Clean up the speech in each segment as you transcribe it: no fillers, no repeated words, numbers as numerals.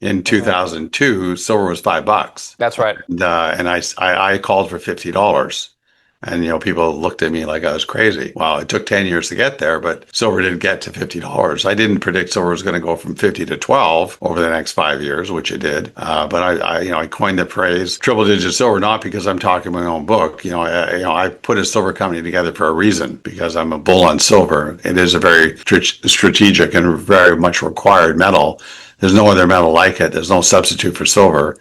In Hmm. 2002, silver was $5. That's right. And I called for $50. And, people looked at me like I was crazy. Well, it took 10 years to get there, but silver didn't get to $50. I didn't predict silver was going to go from 50 to 12 over the next 5 years, which it did. But I coined the phrase triple digit silver, not because I'm talking my own book. I put a silver company together for a reason because I'm a bull on silver. It is a very strategic and very much required metal. There's no other metal like it. There's no substitute for silver.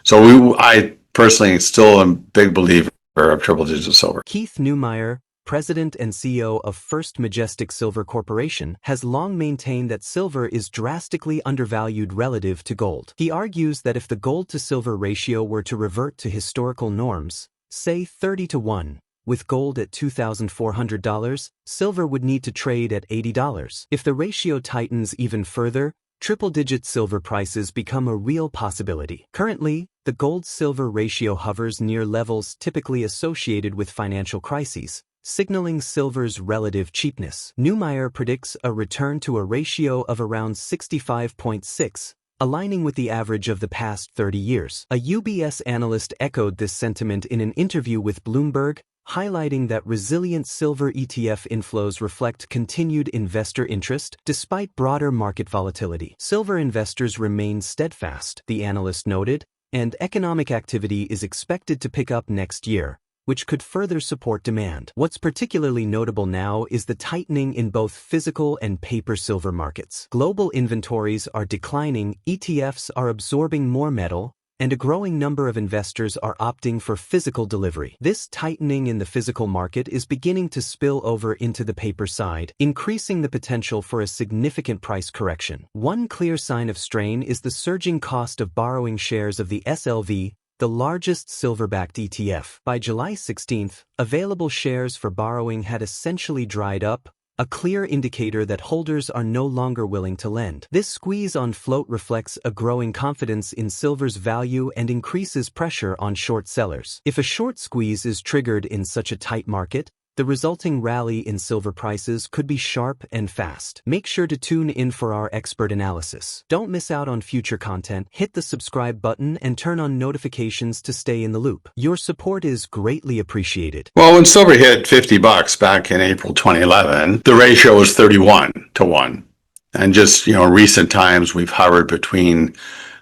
I personally still am a big believer of triple digit silver. Keith Neumeyer, president and CEO of First Majestic Silver Corporation, has long maintained that silver is drastically undervalued relative to gold. He argues that if the gold-to-silver ratio were to revert to historical norms, say 30 to 1, with gold at $2,400, silver would need to trade at $80. If the ratio tightens even further, triple-digit silver prices become a real possibility. Currently, the gold-silver ratio hovers near levels typically associated with financial crises, signaling silver's relative cheapness. Neumeyer predicts a return to a ratio of around 65.6, aligning with the average of the past 30 years. A UBS analyst echoed this sentiment in an interview with Bloomberg, highlighting that resilient silver ETF inflows reflect continued investor interest despite broader market volatility. Silver investors remain steadfast, the analyst noted, and economic activity is expected to pick up next year, which could further support demand. What's particularly notable now is the tightening in both physical and paper silver markets. Global inventories are declining, ETFs are absorbing more metal, and a growing number of investors are opting for physical delivery. This tightening in the physical market is beginning to spill over into the paper side, increasing the potential for a significant price correction. One clear sign of strain is the surging cost of borrowing shares of the SLV, the largest silver-backed ETF. By July 16th, available shares for borrowing had essentially dried up, a clear indicator that holders are no longer willing to lend. This squeeze on float reflects a growing confidence in silver's value and increases pressure on short sellers. If a short squeeze is triggered in such a tight market, the resulting rally in silver prices could be sharp and fast. Make sure to tune in for our expert analysis. Don't miss out on future content. Hit the subscribe button and turn on notifications to stay in the loop. Your support is greatly appreciated. Well, when silver hit $50 back in April 2011, the ratio was 31 to 1. And just, recent times we've hovered between,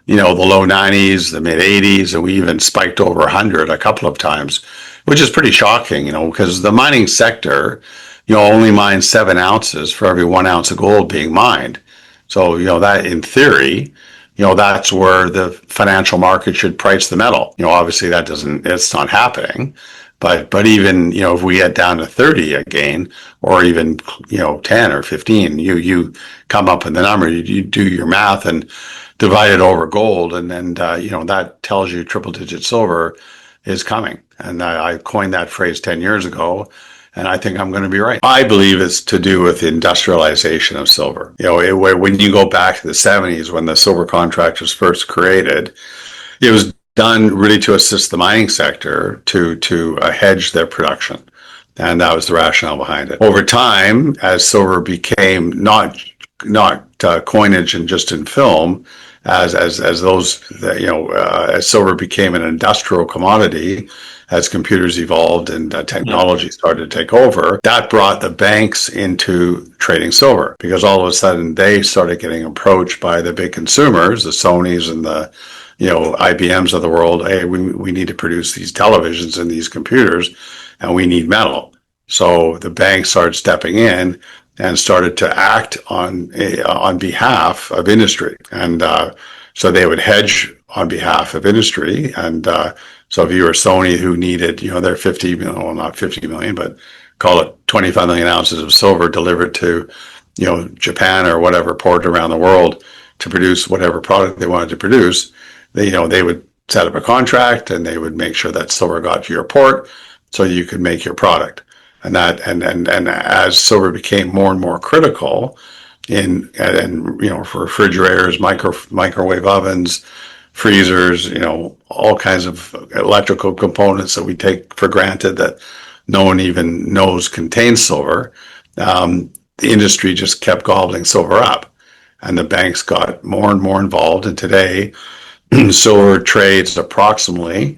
the low 90s, the mid 80s, and we even spiked over 100 a couple of times, which is pretty shocking, because the mining sector, only mines 7 ounces for every 1 ounce of gold being mined. So, that in theory, that's where the financial market should price the metal. Obviously it's not happening. But even, if we get down to 30 again, or even, 10 or 15, you come up with the number, you do your math and divide it over gold. And then, that tells you triple digit silver is coming. And I coined that phrase 10 years ago. And I think I'm going to be right. I believe it's to do with the industrialization of silver. When you go back to the 70s, when the silver contract was first created, it was done really to assist the mining sector to hedge their production. And that was the rationale behind it. Over time, as silver became not coinage and just in film, as silver became an industrial commodity, as computers evolved and technology started to take over, that brought the banks into trading silver, because all of a sudden they started getting approached by the big consumers, the Sonys and the IBMs of the world. Hey, we need to produce these televisions and these computers, and we need metal. So the banks started stepping in and started to act on behalf of industry, and so they would hedge on behalf of industry. And so if you were Sony, who needed their 50 million, well, not 50 million, but call it 25 million ounces of silver delivered to Japan or whatever port around the world to produce whatever product they wanted to produce, they would set up a contract and they would make sure that silver got to your port so you could make your product. And as silver became more and more critical for refrigerators, microwave ovens, freezers, all kinds of electrical components that we take for granted that no one even knows contain silver, the industry just kept gobbling silver up. and the banks got more and more involved. And today, silver trades approximately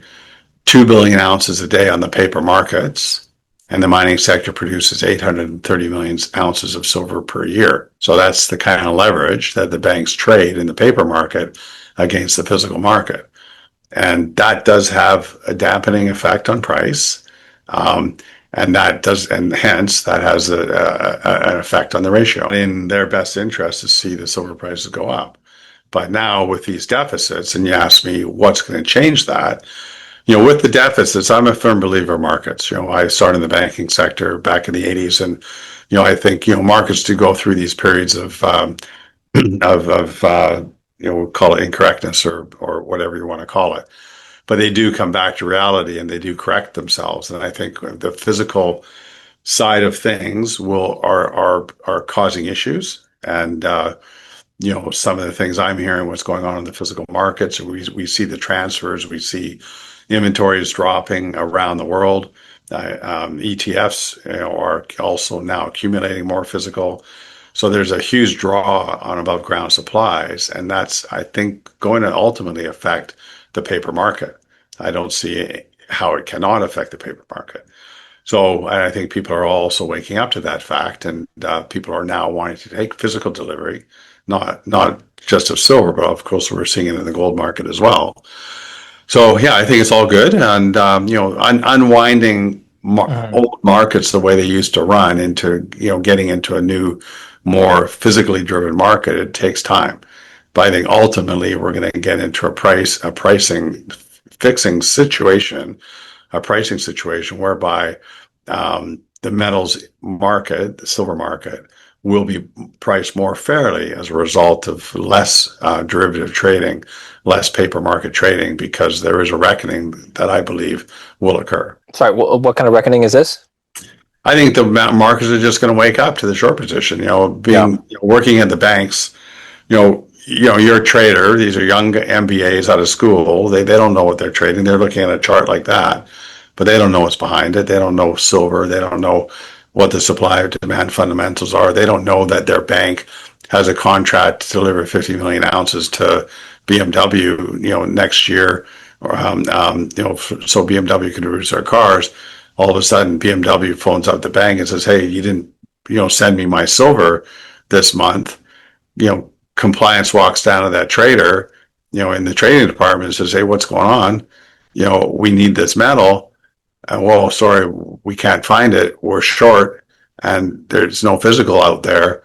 2 billion ounces a day on the paper markets, and the mining sector produces 830 million ounces of silver per year. So that's the kind of leverage that the banks trade in the paper market against the physical market. And that does have a dampening effect on price. And hence that has an effect on the ratio. In their best interest to see the silver prices go up. But now with these deficits, and you ask me what's going to change that, with the deficits, I'm a firm believer in markets. I started in the banking sector back in the 80s, and I think markets do go through these periods of we'll call it incorrectness or whatever you want to call it, but they do come back to reality and they do correct themselves. And I think the physical side of things are causing issues, and some of the things I'm hearing, what's going on in the physical markets. We see the transfers, we see inventories dropping around the world. ETFs are also now accumulating more physical. So there's a huge draw on above ground supplies, and that's, I think, going to ultimately affect the paper market. I don't see how it cannot affect the paper market. So I think people are also waking up to that fact, and people are now wanting to take physical delivery, not just of silver, but of course we're seeing it in the gold market as well. So yeah, I think it's all good, and unwinding old markets the way they used to run into getting into a new, more physically driven market, it takes time. But I think ultimately we're going to get into a pricing situation whereby the metals market, the silver market, will be priced more fairly as a result of less derivative trading, less paper market trading, because there is a reckoning that I believe will occur. Sorry, what kind of reckoning is this? I think the markets are just going to wake up to the short position. Working at the banks, you're a trader. These are young MBAs out of school. They don't know what they're trading. They're looking at a chart like that, but they don't know what's behind it. They don't know silver. They don't know what the supply or demand fundamentals are. They don't know that their bank has a contract to deliver 50 million ounces to BMW, next year, or so BMW can produce their cars. All of a sudden, BMW phones up the bank and says, "Hey, you didn't, send me my silver this month." Compliance walks down to that trader, in the trading department and says, "Hey, what's going on? We need this metal." Well, sorry, we can't find it. We're short, and there's no physical out there.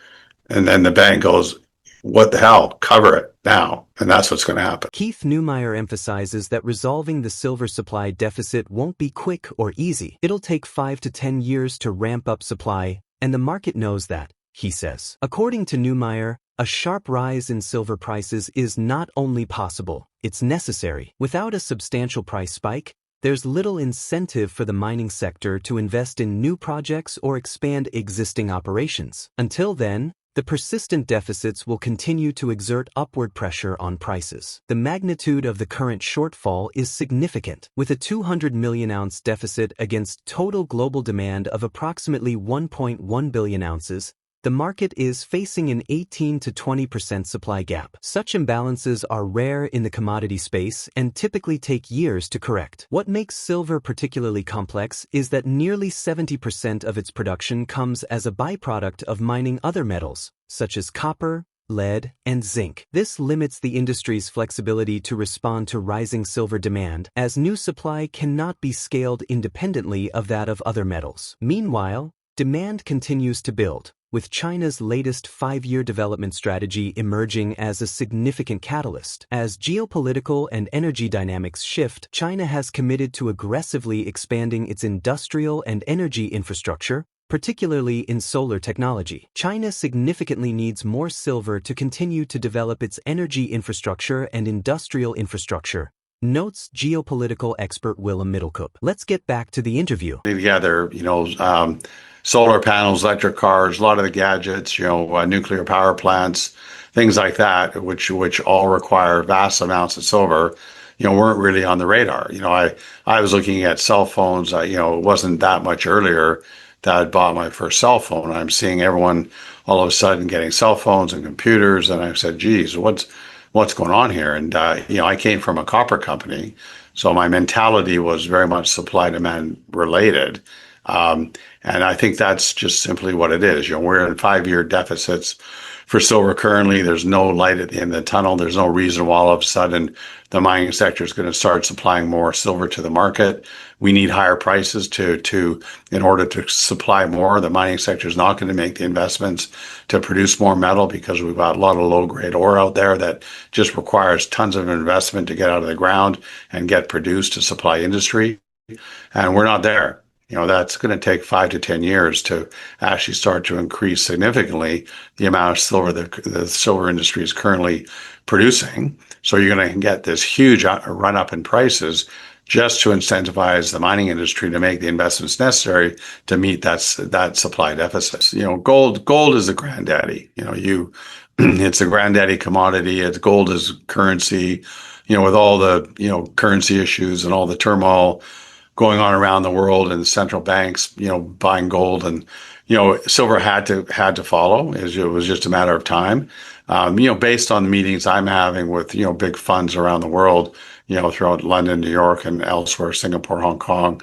And then the bank goes, "What the hell? Cover it now." And that's what's going to happen. Keith Neumeyer emphasizes that resolving the silver supply deficit won't be quick or easy. It'll take 5 to 10 years to ramp up supply, and the market knows that, he says. According to Neumeyer, a sharp rise in silver prices is not only possible, it's necessary. Without a substantial price spike, there's little incentive for the mining sector to invest in new projects or expand existing operations. Until then, the persistent deficits will continue to exert upward pressure on prices. The magnitude of the current shortfall is significant, with a 200 million ounce deficit against total global demand of approximately 1.1 billion ounces. The market is facing an 18 to 20% supply gap. Such imbalances are rare in the commodity space and typically take years to correct. What makes silver particularly complex is that nearly 70% of its production comes as a byproduct of mining other metals, such as copper, lead, and zinc. This limits the industry's flexibility to respond to rising silver demand, as new supply cannot be scaled independently of that of other metals. Meanwhile, demand continues to build, with China's latest 5-year development strategy emerging as a significant catalyst. As geopolitical and energy dynamics shift, China has committed to aggressively expanding its industrial and energy infrastructure, particularly in solar technology. China significantly needs more silver to continue to develop its energy infrastructure and industrial infrastructure, notes geopolitical expert Willem Middelkoop. Let's get back to the interview. Together, solar panels, electric cars, a lot of the gadgets, nuclear power plants, things like that, which all require vast amounts of silver, weren't really on the radar. I was looking at cell phones, it wasn't that much earlier that had bought my first cell phone. I'm seeing everyone all of a sudden getting cell phones and computers, and I said, "Geez, what's going on here?" And I came from a copper company, so my mentality was very much supply demand related. And I think that's just simply what it is. We're in 5-year deficits for silver currently. There's no light at the end of the tunnel. There's no reason why all of a sudden the mining sector is going to start supplying more silver to the market. We need higher prices in order to supply more. The mining sector is not going to make the investments to produce more metal because we've got a lot of low grade ore out there that just requires tons of investment to get out of the ground and get produced to supply industry. And we're not there. That's going to take 5 to 10 years to actually start to increase significantly the amount of silver that the silver industry is currently producing. So you're going to get this huge run up in prices just to incentivize the mining industry to make the investments necessary to meet that supply deficit. Gold is the granddaddy. It's a granddaddy commodity. Gold is currency. With all the currency issues and all the turmoil going on around the world and the central banks, buying gold, and silver had to follow. It was just a matter of time. Based on the meetings I'm having with big funds around the world, throughout London, New York, and elsewhere, Singapore, Hong Kong,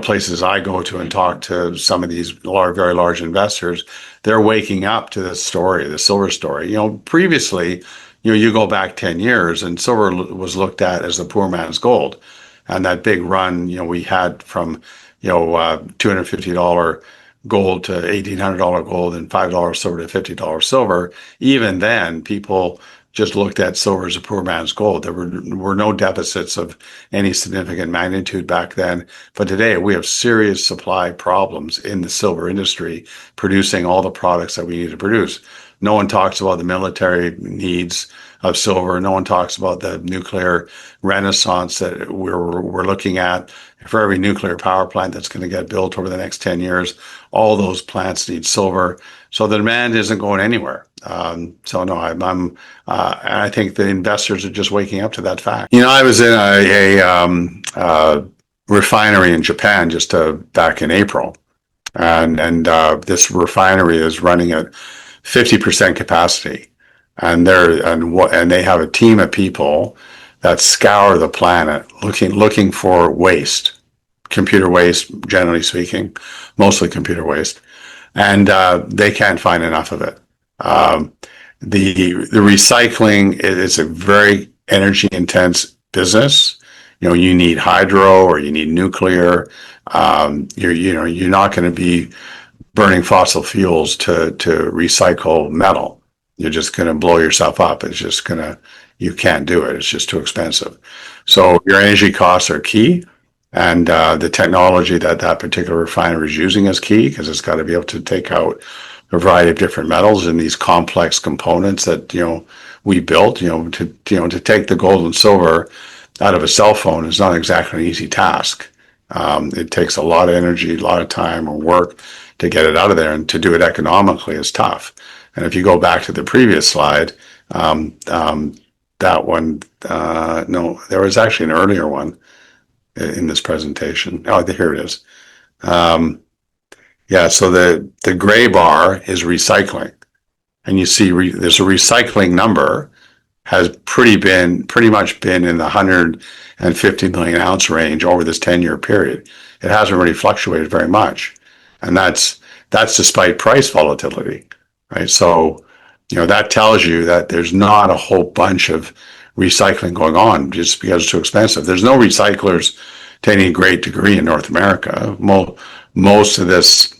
places I go to and talk to some of these very large investors, they're waking up to this story, the silver story. Previously, you go back 10 years and silver was looked at as the poor man's gold. And that big run, we had from, $250 gold to $1,800 gold and $5 silver to $50 silver. Even then, people just looked at silver as a poor man's gold. There were no deficits of any significant magnitude back then. But today, we have serious supply problems in the silver industry, producing all the products that we need to produce. No one talks about the military needs of silver. No one talks about the nuclear renaissance that we're looking at. For every nuclear power plant that's going to get built over the next 10 years, all those plants need silver. So the demand isn't going anywhere. So no, I think the investors are just waking up to that fact. I was in a refinery in Japan just back in April, and this refinery is running at 50% capacity. And they have a team of people that scour the planet looking for waste, computer waste, generally speaking, mostly computer waste, and they can't find enough of it. The recycling is a very energy intense business. You need hydro or you need nuclear. You're not going to be burning fossil fuels to recycle metal. You're just going to blow yourself up. You can't do it. It's just too expensive. So your energy costs are key. And the technology that particular refinery is using is key because it's got to be able to take out a variety of different metals in these complex components that, we built, to take the gold and silver out of a cell phone is not exactly an easy task. It takes a lot of energy, a lot of time or work to get it out of there, and to do it economically is tough. And if you go back to the previous slide, that one, no, there was actually an earlier one in this presentation. Oh, here it is. So the gray bar is recycling, and you see there's a recycling number has pretty much been in the 150 million ounce range over this 10-year period. It hasn't really fluctuated very much, and that's despite price volatility, right? So, that tells you that there's not a whole bunch of recycling going on just because it's too expensive. There's no recyclers to any great degree in North America. Most of this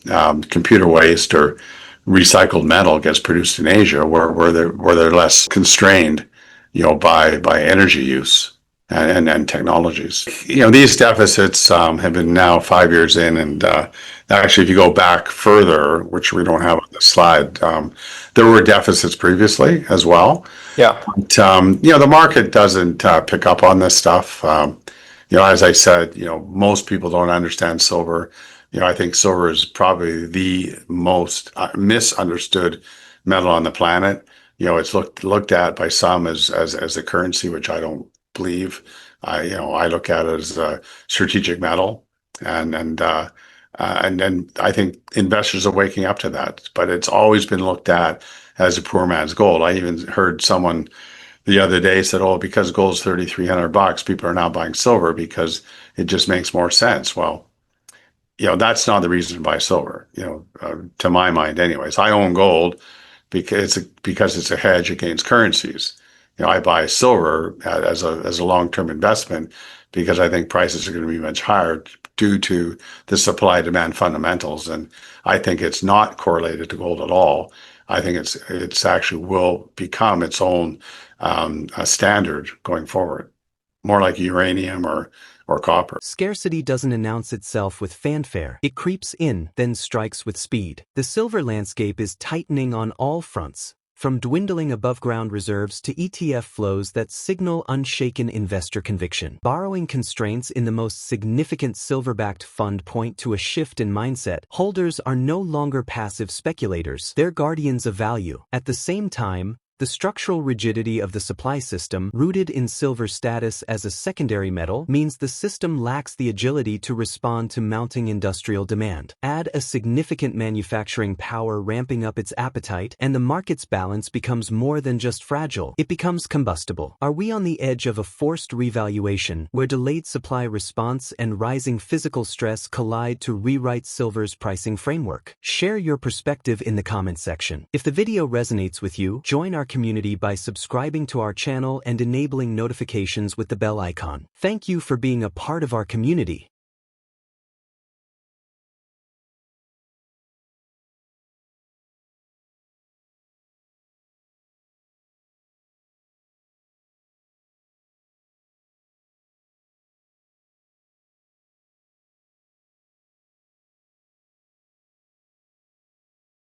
computer waste or recycled metal gets produced in Asia, where they're less constrained, by energy use and technologies. These deficits have been now 5 years in, and actually, if you go back further, which we don't have on the slide, there were deficits previously as well. Yeah. But, the market doesn't pick up on this stuff. As I said, most people don't understand silver. I think silver is probably the most misunderstood metal on the planet. It's looked at by some as a currency, which I don't believe. I look at it as a strategic metal, and And I think investors are waking up to that, but it's always been looked at as a poor man's gold. I even heard someone the other day said, "Oh, because gold's $3,300, people are now buying silver because it just makes more sense." Well, that's not the reason to buy silver, to my mind anyways. I own gold because it's a hedge against currencies. I buy silver as a long-term investment because I think prices are going to be much higher due to the supply-demand fundamentals. And I think it's not correlated to gold at all. I think it's actually will become its own a standard going forward, more like uranium or copper. Scarcity doesn't announce itself with fanfare. It creeps in, then strikes with speed. The silver landscape is tightening on all fronts, from dwindling above-ground reserves to ETF flows that signal unshaken investor conviction. Borrowing constraints in the most significant silver-backed fund point to a shift in mindset. Holders are no longer passive speculators. They're guardians of value. At the same time, the structural rigidity of the supply system, rooted in silver's status as a secondary metal, means the system lacks the agility to respond to mounting industrial demand. Add a significant manufacturing power ramping up its appetite, and the market's balance becomes more than just fragile. It becomes combustible. Are we on the edge of a forced revaluation, where delayed supply response and rising physical stress collide to rewrite silver's pricing framework? Share your perspective in the comments section. If the video resonates with you, join our community by subscribing to our channel and enabling notifications with the bell icon. Thank you for being a part of our community.